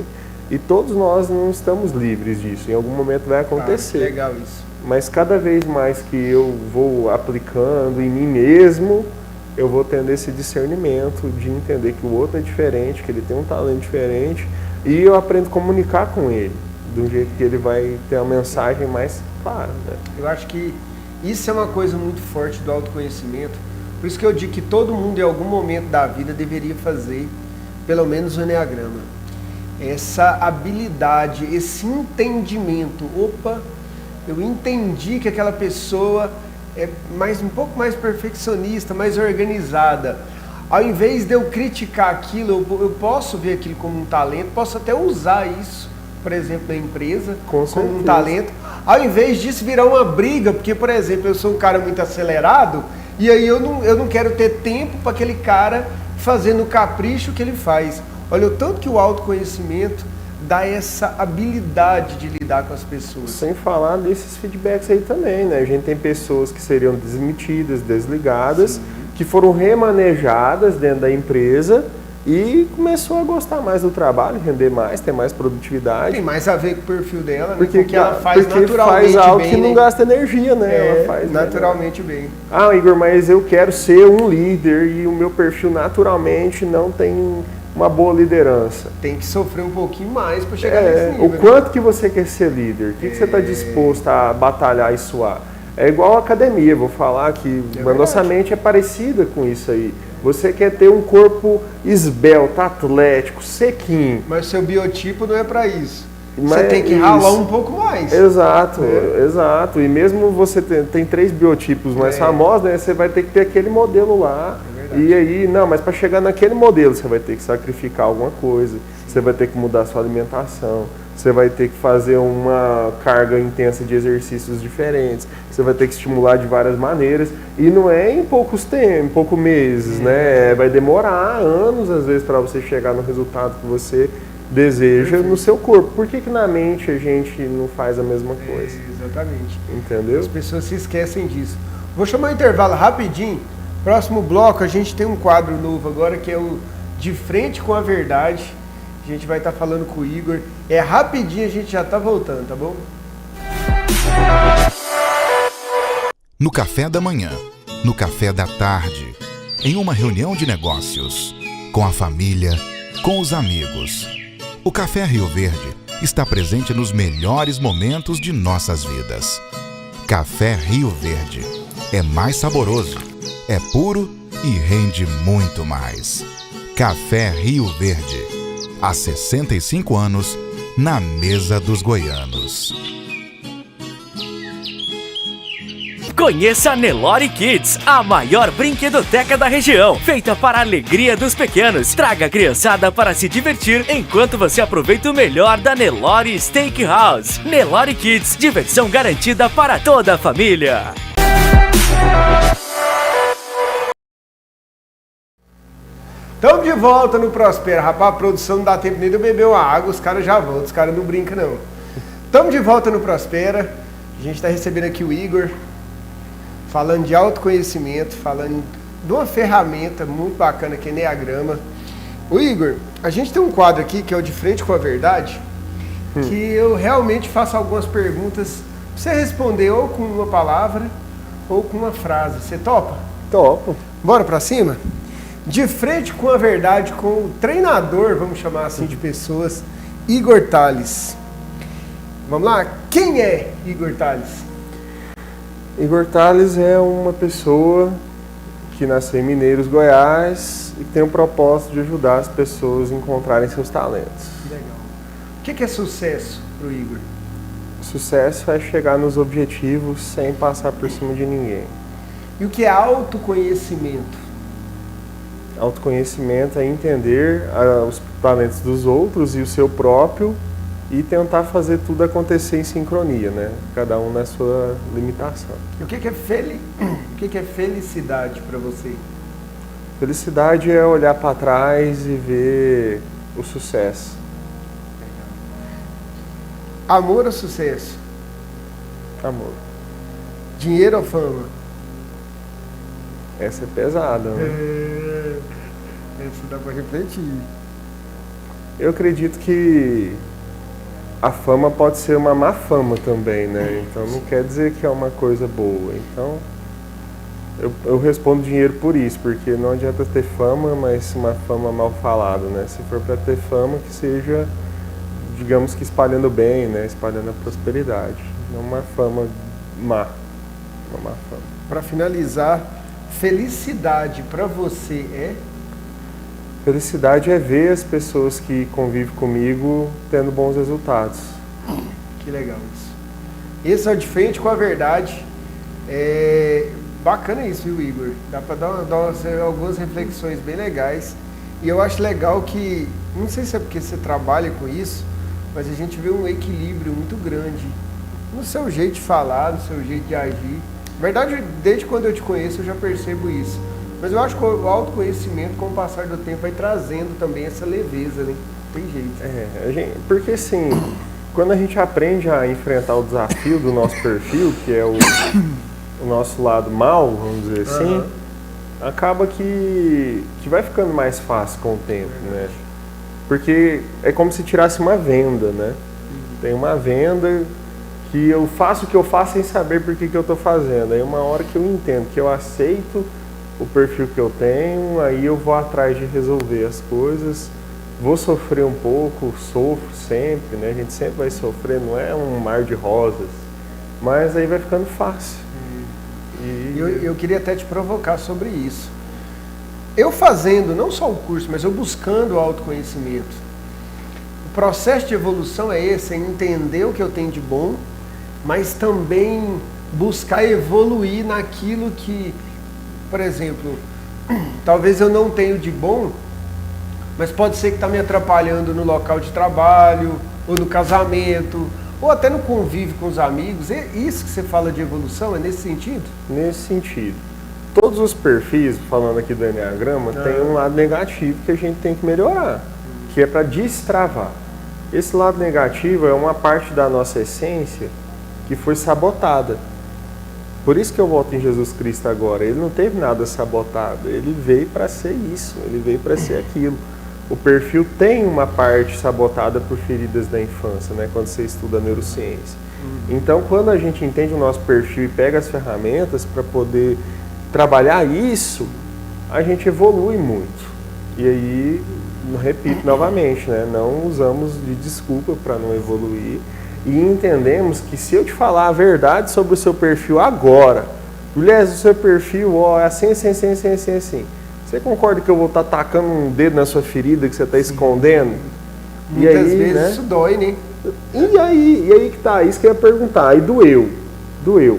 E todos nós não estamos livres disso. Em algum momento vai acontecer. Que legal isso. Mas cada vez mais que eu vou aplicando em mim mesmo, eu vou tendo esse discernimento de entender que o outro é diferente, que ele tem um talento diferente, e eu aprendo a comunicar com ele, de um jeito que ele vai ter uma mensagem mais clara, né? Eu acho que isso é uma coisa muito forte do autoconhecimento, por isso que eu digo que todo mundo em algum momento da vida deveria fazer pelo menos o Enneagrama. Essa habilidade, esse entendimento, eu entendi que aquela pessoa é um pouco mais perfeccionista, mais organizada. Ao invés de eu criticar aquilo, eu posso ver aquilo como um talento, posso até usar isso, por exemplo, na empresa, como um talento. Ao invés disso virar uma briga, porque, por exemplo, eu sou um cara muito acelerado, e aí eu não quero ter tempo para aquele cara fazendo o capricho que ele faz. Olha o tanto que o autoconhecimento dá essa habilidade de lidar com as pessoas. Sem falar desses feedbacks aí também, né? A gente tem pessoas que seriam demitidas, desligadas, que foram remanejadas dentro da empresa e começou a gostar mais do trabalho, render mais, ter mais produtividade. Tem mais a ver com o perfil dela, né? Porque ela faz naturalmente faz algo bem, que não gasta energia, né? Ela faz naturalmente bem. Ah, Igor, mas eu quero ser um líder e o meu perfil naturalmente não tem uma boa liderança. Tem que sofrer um pouquinho mais para chegar nesse nível. O quanto que você quer ser líder? O que você está disposto a batalhar e suar? É igual a academia, vou falar que a nossa mente é parecida com isso aí. Você quer ter um corpo esbelto, atlético, sequinho. Mas seu biotipo não é para isso. Você tem que ralar um pouco mais. Exato, exato. E mesmo você tem 3 biotipos mais famosos, né, você vai ter que ter aquele modelo lá. E aí, mas para chegar naquele modelo, você vai ter que sacrificar alguma coisa, você vai ter que mudar a sua alimentação, você vai ter que fazer uma carga intensa de exercícios diferentes, você vai ter que estimular de várias maneiras, e não é em poucos meses, né? Vai demorar anos, às vezes, para você chegar no resultado que você deseja Perfeito. no seu corpo. Por que na mente a gente não faz a mesma coisa? Exatamente. Entendeu? As pessoas se esquecem disso. Vou chamar um intervalo rapidinho. Próximo bloco a gente tem um quadro novo agora que é o De Frente com a Verdade. A gente vai estar falando com o Igor. É rapidinho, a gente já está voltando, tá bom? No café da manhã, no café da tarde, em uma reunião de negócios, com a família, com os amigos. O Café Rio Verde está presente nos melhores momentos de nossas vidas. Café Rio Verde é mais saboroso, é puro e rende muito mais. Café Rio Verde, há 65 anos, na mesa dos goianos. Conheça a Nelore Kids, a maior brinquedoteca da região, feita para a alegria dos pequenos. Traga a criançada para se divertir enquanto você aproveita o melhor da Nelore Steakhouse. Nelore Kids, diversão garantida para toda a família. Estamos de volta no Prospera. Rapaz, a produção não dá tempo nem de eu beber uma água, os caras já voltam, os caras não brincam não. Estamos de volta no Prospera. A gente está recebendo aqui o Igor, falando de autoconhecimento, falando de uma ferramenta muito bacana que é Enneagrama. O Igor, a gente tem um quadro aqui que é o De Frente com a Verdade, que eu realmente faço algumas perguntas pra você responder ou com uma palavra ou com uma frase. Você topa? Topo. Bora pra cima? De Frente com a Verdade com o treinador, vamos chamar assim de pessoas, Igor Tales. Vamos lá? Quem é Igor Tales? Igor Tales é uma pessoa que nasceu em Mineiros, Goiás e tem o propósito de ajudar as pessoas a encontrarem seus talentos. Legal. O que é sucesso pro Igor? Sucesso é chegar nos objetivos sem passar por cima de ninguém. E o que é autoconhecimento? Autoconhecimento é entender os talentos dos outros e o seu próprio e tentar fazer tudo acontecer em sincronia, né? Cada um na sua limitação. E o que é felicidade para você? Felicidade é olhar para trás e ver o sucesso. Amor ou sucesso? Amor. Dinheiro ou fama? Essa é pesada, né? Essa dá para refletir. Eu acredito que a fama pode ser uma má fama também, né? Então não quer dizer que é uma coisa boa. Então eu respondo dinheiro por isso, porque não adianta ter fama, mas uma fama mal falada, né? Se for para ter fama, que seja, digamos que espalhando bem, né? Espalhando a prosperidade. Não uma fama má. Uma má fama. Para finalizar, felicidade para você é? Felicidade é ver as pessoas que convivem comigo tendo bons resultados. Que legal isso. Esse é o De Frente com a Verdade. Bacana isso, viu, Igor? Dá para dar algumas reflexões bem legais. E eu acho legal que, não sei se é porque você trabalha com isso, mas a gente vê um equilíbrio muito grande no seu jeito de falar, no seu jeito de agir. Na verdade, desde quando eu te conheço, eu já percebo isso. Mas eu acho que o autoconhecimento, com o passar do tempo, vai trazendo também essa leveza, né? Tem jeito. Porque assim, quando a gente aprende a enfrentar o desafio do nosso perfil, que é o nosso lado mal, vamos dizer assim, acaba que vai ficando mais fácil com o tempo, né? Porque é como se tirasse uma venda, né? Tem uma venda que eu faço o que eu faço sem saber por que eu estou fazendo. Aí uma hora que eu entendo, que eu aceito o perfil que eu tenho, aí eu vou atrás de resolver as coisas, vou sofrer um pouco, sofro sempre, né? A gente sempre vai sofrer, não é um mar de rosas, mas aí vai ficando fácil. Eu queria até te provocar sobre isso. Eu fazendo, não só o curso, mas eu buscando o autoconhecimento, o processo de evolução é esse, é entender o que eu tenho de bom, mas também buscar evoluir naquilo que, por exemplo, talvez eu não tenha de bom, mas pode ser que está me atrapalhando no local de trabalho, ou no casamento, ou até no convívio com os amigos. É isso que você fala de evolução, é nesse sentido? Nesse sentido. Todos os perfis, falando aqui do Enneagrama, tem um lado negativo que a gente tem que melhorar, que é para destravar. Esse lado negativo é uma parte da nossa essência que foi sabotada. Por isso que eu volto em Jesus Cristo agora. Ele não teve nada sabotado, ele veio para ser isso, ele veio para ser aquilo. O perfil tem uma parte sabotada por feridas da infância, né, quando você estuda neurociência. Então, quando a gente entende o nosso perfil e pega as ferramentas para poder trabalhar isso, a gente evolui muito. E aí, repito novamente, né, não usamos de desculpa para não evoluir e entendemos que se eu te falar a verdade sobre o seu perfil agora, Juliés, o seu perfil é assim, assim, assim, assim, assim, assim. Você concorda que eu vou estar tacando um dedo na sua ferida que você está escondendo? Muitas vezes isso dói, né? E aí que tá, isso que eu ia perguntar. Aí doeu.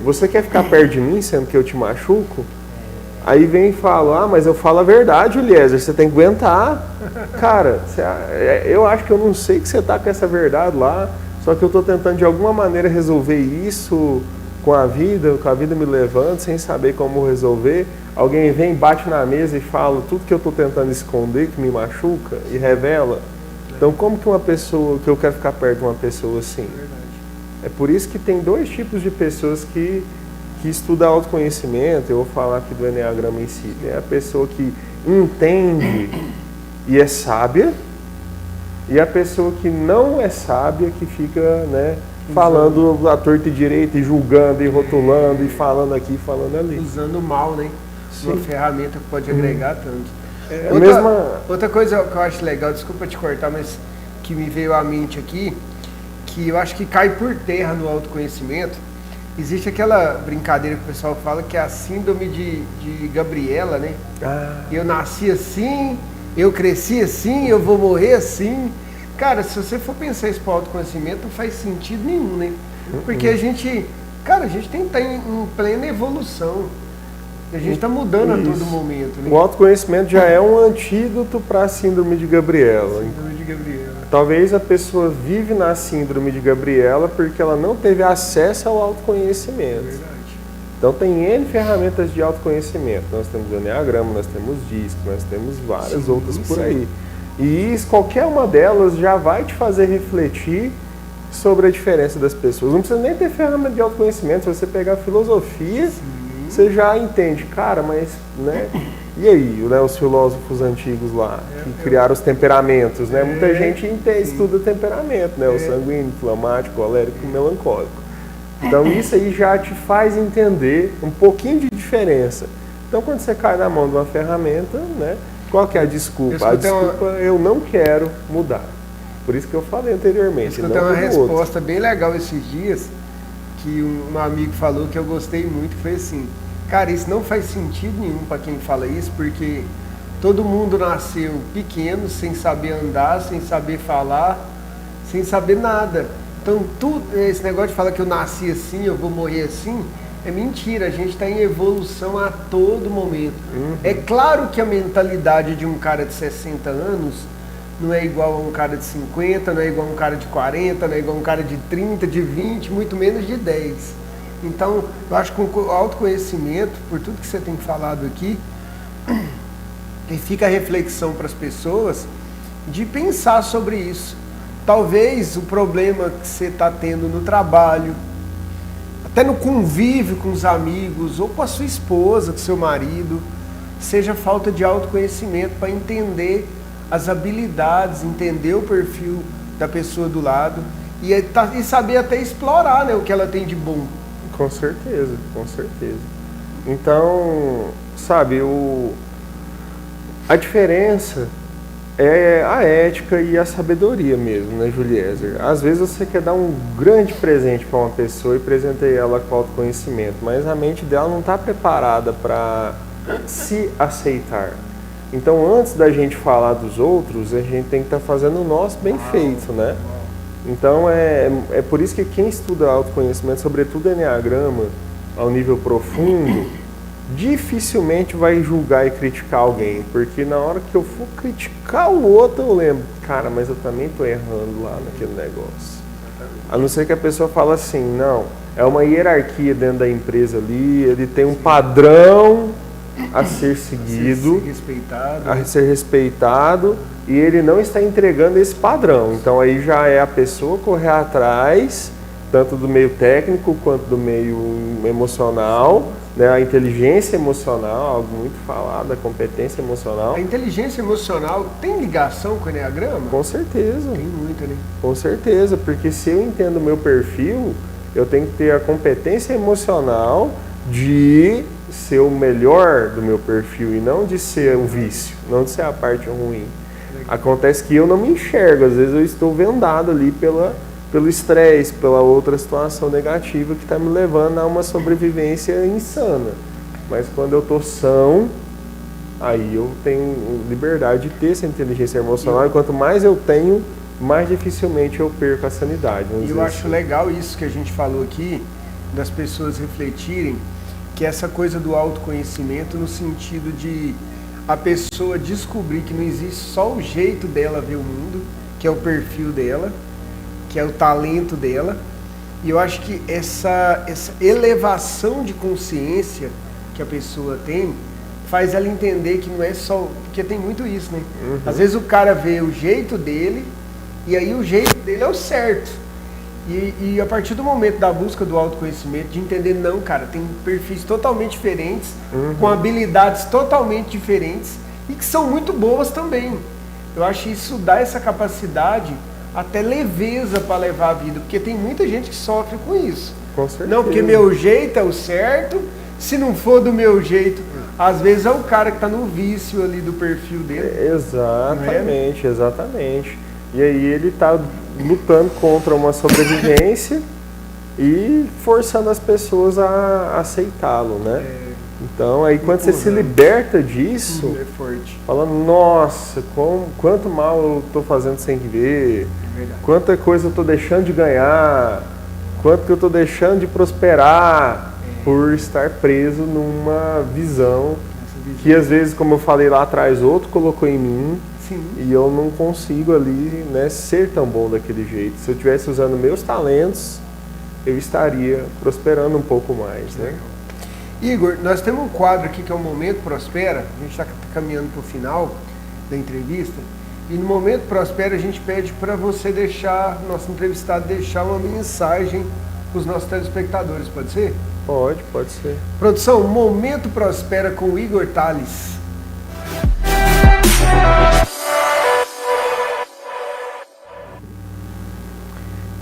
Você quer ficar perto de mim, sendo que eu te machuco? Aí vem e fala, mas eu falo a verdade, Eliezer, você tem que aguentar. Cara, eu acho que eu não sei que você tá com essa verdade lá, só que eu tô tentando de alguma maneira resolver isso com a vida me levando, sem saber como resolver. Alguém vem, bate na mesa e fala tudo que eu tô tentando esconder, que me machuca, e revela. Então, como que que eu quero ficar perto de uma pessoa assim? É por isso que tem dois tipos de pessoas que estudam autoconhecimento. Eu vou falar aqui do Enneagrama em si. É a pessoa que entende e é sábia, e a pessoa que não é sábia, que fica, né, falando à torta e direita, e julgando, e rotulando, e falando aqui, falando ali. Usando mal, né? Sim. Uma ferramenta que pode agregar tanto. Outra coisa que eu acho legal, desculpa te cortar, mas que me veio à mente aqui, que eu acho que cai por terra no autoconhecimento, existe aquela brincadeira que o pessoal fala que é a síndrome de Gabriela, né? Eu nasci assim, eu cresci assim, eu vou morrer assim. Cara, se você for pensar isso para o autoconhecimento, não faz sentido nenhum, né? Porque a gente tem que estar em plena evolução. A gente está mudando a todo momento. Né? O autoconhecimento já é um antídoto para a síndrome de Gabriela. Síndrome de Gabriela. Talvez a pessoa vive na síndrome de Gabriela porque ela não teve acesso ao autoconhecimento. Verdade. Então tem N ferramentas de autoconhecimento. Nós temos o Enneagrama, nós temos DISC, nós temos várias outras por aí. E qualquer uma delas já vai te fazer refletir sobre a diferença das pessoas. Não precisa nem ter ferramenta de autoconhecimento. Se você pegar a filosofia, você já entende, cara, mas, né? E aí, né, os filósofos antigos lá, que criaram os temperamentos, né? Muita gente estuda temperamento, né? O sanguíneo, inflamático, colérico, melancólico. Então isso aí já te faz entender um pouquinho de diferença. Então quando você cai na mão de uma ferramenta, né? Qual que é a desculpa? A desculpa eu não quero mudar. Por isso que eu falei anteriormente. Eu tenho uma resposta bem legal esses dias, que um amigo falou que eu gostei muito, que foi assim, cara, isso não faz sentido nenhum para quem fala isso, porque todo mundo nasceu pequeno, sem saber andar, sem saber falar, sem saber nada. Então, esse negócio de falar que eu nasci assim, eu vou morrer assim, é mentira. A gente está em evolução a todo momento. É claro que a mentalidade de um cara de 60 anos não é igual a um cara de 50, não é igual a um cara de 40, não é igual a um cara de 30, de 20, muito menos de 10. Então, eu acho que o autoconhecimento, por tudo que você tem falado aqui, e fica a reflexão para as pessoas de pensar sobre isso. Talvez o problema que você está tendo no trabalho, até no convívio com os amigos, ou com a sua esposa, com o seu marido, seja falta de autoconhecimento para entender as habilidades, entender o perfil da pessoa do lado e saber até explorar, né, o que ela tem de bom. Com certeza, com certeza. Então, sabe, a diferença é a ética e a sabedoria mesmo, né, Juliezer? Às vezes você quer dar um grande presente para uma pessoa e presentear ela com autoconhecimento, mas a mente dela não está preparada para se aceitar. Então, antes da gente falar dos outros, a gente tem que estar fazendo o nosso bem feito, né? Então, é por isso que quem estuda autoconhecimento, sobretudo Enneagrama, ao nível profundo, dificilmente vai julgar e criticar alguém, porque na hora que eu for criticar o outro, eu lembro, cara, mas eu também estou errando lá naquele negócio. A não ser que a pessoa fala assim, não, é uma hierarquia dentro da empresa ali, ele tem um padrão a ser seguido, a ser respeitado, e ele não está entregando esse padrão. Então aí já é a pessoa correr atrás, tanto do meio técnico quanto do meio emocional, né? A inteligência emocional, algo muito falado, a competência emocional. A inteligência emocional tem ligação com o Enneagrama? Com certeza. Tem muita, né? Com certeza, porque se eu entendo o meu perfil, eu tenho que ter a competência emocional de ser o melhor do meu perfil e não de ser o vício, não de ser a parte ruim. Acontece que eu não me enxergo, às vezes eu estou vendado ali pelo estresse, pela outra situação negativa que está me levando a uma sobrevivência insana. Mas quando eu estou são, aí eu tenho liberdade de ter essa inteligência emocional, e quanto mais eu tenho, mais dificilmente eu perco a sanidade. E eu acho legal isso que a gente falou aqui, das pessoas refletirem, que essa coisa do autoconhecimento no sentido de a pessoa descobrir que não existe só o jeito dela ver o mundo, que é o perfil dela, que é o talento dela. E eu acho que essa elevação de consciência que a pessoa tem faz ela entender que não é só... Porque tem muito isso, né? Às vezes o cara vê o jeito dele e aí o jeito dele é o certo. E a partir do momento da busca do autoconhecimento, de entender, não, cara, tem perfis totalmente diferentes, com habilidades totalmente diferentes e que são muito boas também. Eu acho que isso dá essa capacidade, até leveza para levar a vida, porque tem muita gente que sofre com isso. Com certeza. Não, porque meu jeito é o certo, se não for do meu jeito, às vezes é o cara que está no vício ali do perfil dele. Exatamente, exatamente. E aí ele está lutando contra uma sobrevivência e forçando as pessoas a aceitá-lo, né? Então, aí quando você se liberta disso, é forte. fala, nossa, quanto mal eu estou fazendo sem ver, quanta coisa eu estou deixando de ganhar, quanto que eu estou deixando de prosperar por estar preso numa visão que às vezes, como eu falei lá atrás, outro colocou em mim. Sim. E eu não consigo ali, né, ser tão bom daquele jeito. Se eu estivesse usando meus talentos, eu estaria prosperando um pouco mais, né? Igor, nós temos um quadro aqui que é o Momento Prospera. A gente está caminhando para o final da entrevista. E no Momento Prospera a gente pede para você deixar, nosso entrevistado deixar uma mensagem para os nossos telespectadores, pode ser? Pode ser. Produção, Momento Prospera com o Igor Tales.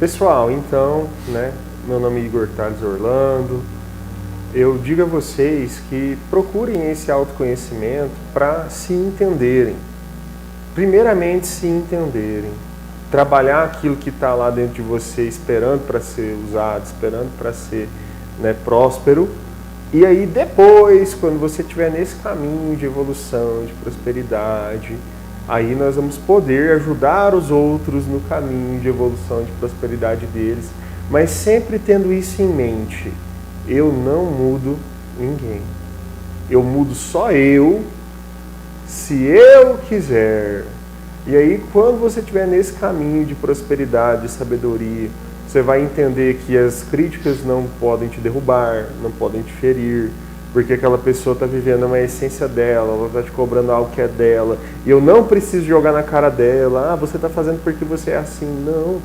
Pessoal, então, né, meu nome é Igor Tales Orlando. Eu digo a vocês que procurem esse autoconhecimento para se entenderem. Primeiramente, se entenderem. Trabalhar aquilo que está lá dentro de você, esperando para ser usado, esperando para ser, né, próspero. E aí depois, quando você estiver nesse caminho de evolução, de prosperidade, aí nós vamos poder ajudar os outros no caminho de evolução, de prosperidade deles, mas sempre tendo isso em mente. Eu não mudo ninguém. Eu mudo só eu, se eu quiser. E aí, quando você estiver nesse caminho de prosperidade, de sabedoria, você vai entender que as críticas não podem te derrubar, não podem te ferir, porque aquela pessoa está vivendo uma essência dela, ela está te cobrando algo que é dela, e eu não preciso jogar na cara dela, você está fazendo porque você é assim. Não,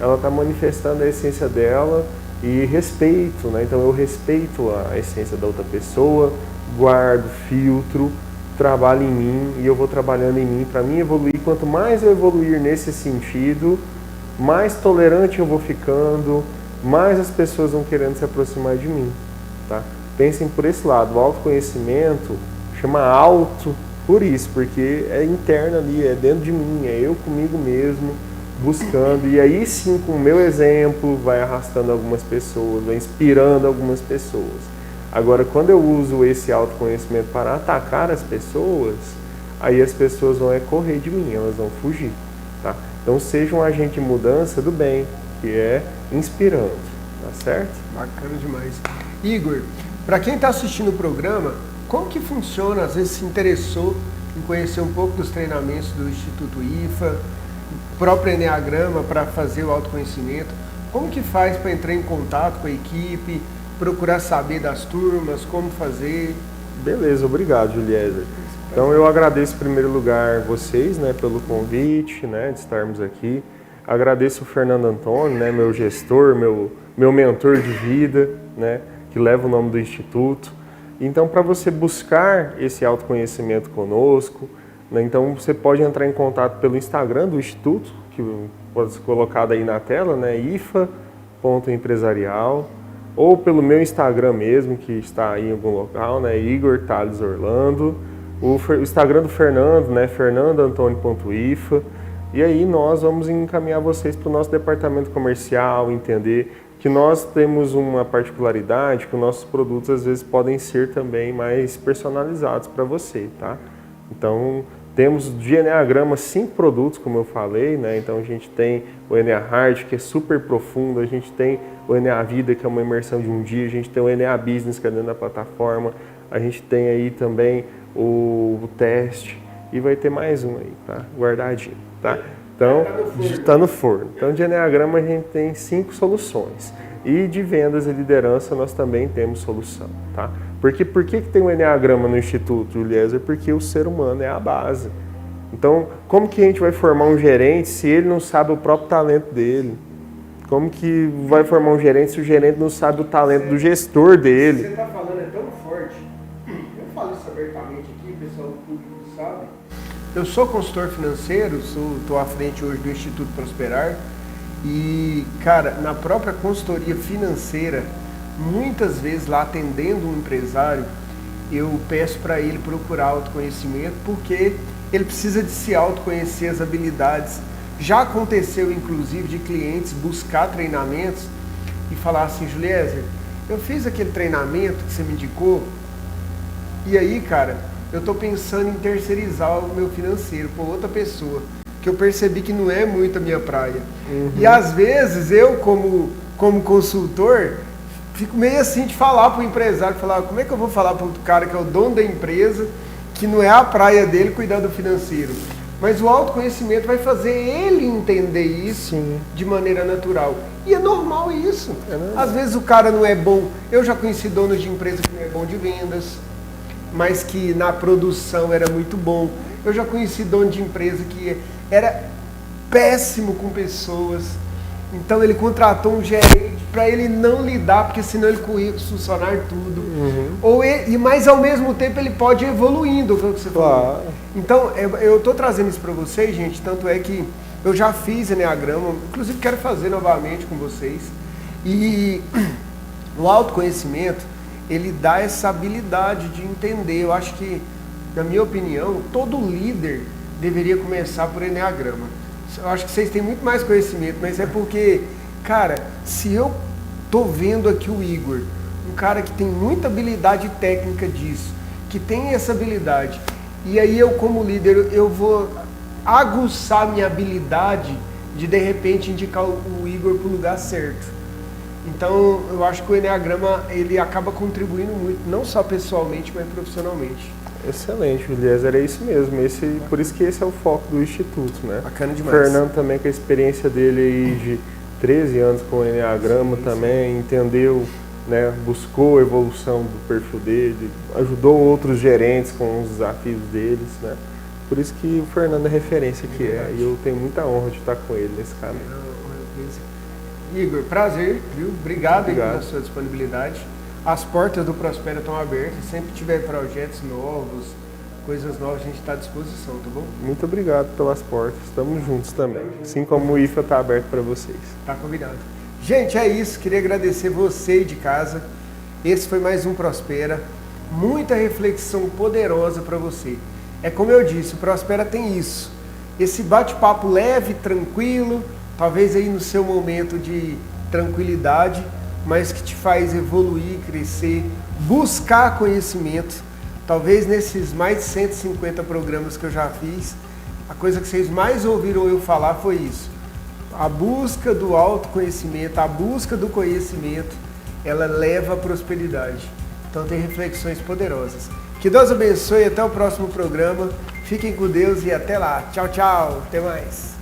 ela está manifestando a essência dela e respeito, né? Então eu respeito a essência da outra pessoa, guardo, filtro, trabalho em mim e eu vou trabalhando em mim para mim evoluir. Quanto mais eu evoluir nesse sentido, mais tolerante eu vou ficando, mais as pessoas vão querendo se aproximar de mim, tá? Pensem por esse lado. O autoconhecimento chama auto por isso, porque é interno ali, é dentro de mim, é eu comigo mesmo, buscando. E aí sim, com o meu exemplo, vai arrastando algumas pessoas, vai inspirando algumas pessoas. Agora, quando eu uso esse autoconhecimento para atacar as pessoas, aí as pessoas vão correr de mim, elas vão fugir, tá? Então seja um agente de mudança do bem, que é inspirando, tá certo? Bacana demais. Igor, para quem está assistindo o programa, como que funciona, às vezes se interessou em conhecer um pouco dos treinamentos do Instituto IFA, o próprio Enneagrama para fazer o autoconhecimento, como que faz para entrar em contato com a equipe, procurar saber das turmas, como fazer? Beleza, obrigado, Juliezer. Então eu agradeço em primeiro lugar vocês, né, pelo convite, né, de estarmos aqui. Agradeço o Fernando Antônio, né, meu gestor, meu mentor de vida, né, que leva o nome do Instituto. Então, para você buscar esse autoconhecimento conosco, né, então você pode entrar em contato pelo Instagram do Instituto, que pode ser colocado aí na tela, né, ifa.empresarial, ou pelo meu Instagram mesmo, que está aí em algum local, né, Igor Tales Orlando, o Instagram do Fernando, né, fernandoantônio.ifa, e aí nós vamos encaminhar vocês para o nosso departamento comercial, entender que nós temos uma particularidade, que os nossos produtos às vezes podem ser também mais personalizados para você, tá? Então, temos de Enneagrama 5 produtos, como eu falei, né? Então a gente tem o Ennea Hard, que é super profundo, a gente tem o Ennea Vida, que é uma imersão de um dia, a gente tem o Ennea Business, que é dentro da plataforma, a gente tem aí também o teste, e vai ter mais um aí, tá? Guardadinho, tá? Então, está no forno. Então, de Enneagrama a gente tem 5 soluções. E de vendas e liderança nós também temos solução, tá? Porque por que tem o Enneagrama no Instituto, Juliezer? Porque o ser humano é a base. Então, como que a gente vai formar um gerente se ele não sabe o próprio talento dele? Como que vai formar um gerente se o gerente não sabe o talento do gestor dele? Você está falando é tão forte. Eu falo isso abertamente aqui, o pessoal do público sabe. Eu sou consultor financeiro, estou à frente hoje do Instituto Prosperar e, cara, na própria consultoria financeira, muitas vezes lá atendendo um empresário, eu peço para ele procurar autoconhecimento porque ele precisa de se autoconhecer as habilidades. Já aconteceu, inclusive, de clientes buscar treinamentos e falar assim, Juliezer, eu fiz aquele treinamento que você me indicou e aí, cara, eu estou pensando em terceirizar o meu financeiro para outra pessoa, que eu percebi que não é muito a minha praia. E às vezes eu, como consultor, fico meio assim de falar para o empresário, falar, como é que eu vou falar para o cara que é o dono da empresa, que não é a praia dele cuidar do financeiro. Mas o autoconhecimento vai fazer ele entender isso de maneira natural. E é normal isso. Às vezes o cara não é bom. Eu já conheci donos de empresa que não é bom de vendas, mas que na produção era muito bom. Eu já conheci dono de empresa que era péssimo com pessoas. Então ele contratou um gerente para ele não lidar, porque senão ele corria com o funcionário tudo. Mas ao mesmo tempo ele pode ir evoluindo, foi o que você falou. Então eu estou trazendo isso para vocês, gente, tanto é que eu já fiz Enneagrama, inclusive quero fazer novamente com vocês. E o autoconhecimento, ele dá essa habilidade de entender. Eu acho que, na minha opinião, todo líder deveria começar por Enneagrama. Eu acho que vocês têm muito mais conhecimento, mas é porque, cara, se eu tô vendo aqui o Igor, um cara que tem muita habilidade técnica disso, que tem essa habilidade, e aí eu como líder, eu vou aguçar minha habilidade de repente indicar o Igor pro lugar certo. Então, eu acho que o Enneagrama, ele acaba contribuindo muito, não só pessoalmente, mas profissionalmente. Excelente, Juliezer, é isso mesmo. Por isso que esse é o foco do Instituto, né? Bacana demais. O Fernando também, com a experiência dele aí de 13 anos com o Enneagrama também, entendeu, né? Buscou a evolução do perfil dele, ajudou outros gerentes com os desafios deles, né? Por isso que o Fernando é referência que é, e eu tenho muita honra de estar com ele nesse caminho. Igor, prazer, viu? Obrigado aí pela sua disponibilidade. As portas do Prospera estão abertas, sempre tiver projetos novos, coisas novas, a gente está à disposição, tá bom? Muito obrigado pelas portas, estamos juntos também, assim como o IFA está aberto para vocês. Tá combinado. Gente, é isso, queria agradecer você de casa, esse foi mais um Prospera, muita reflexão poderosa para você. É como eu disse, o Prospera tem isso, esse bate-papo leve, tranquilo, talvez aí no seu momento de tranquilidade, mas que te faz evoluir, crescer, buscar conhecimento. Talvez nesses mais de 150 programas que eu já fiz, a coisa que vocês mais ouviram eu falar foi isso. A busca do autoconhecimento, a busca do conhecimento, ela leva à prosperidade. Então tem reflexões poderosas. Que Deus abençoe, até o próximo programa. Fiquem com Deus e até lá. Tchau, tchau. Até mais.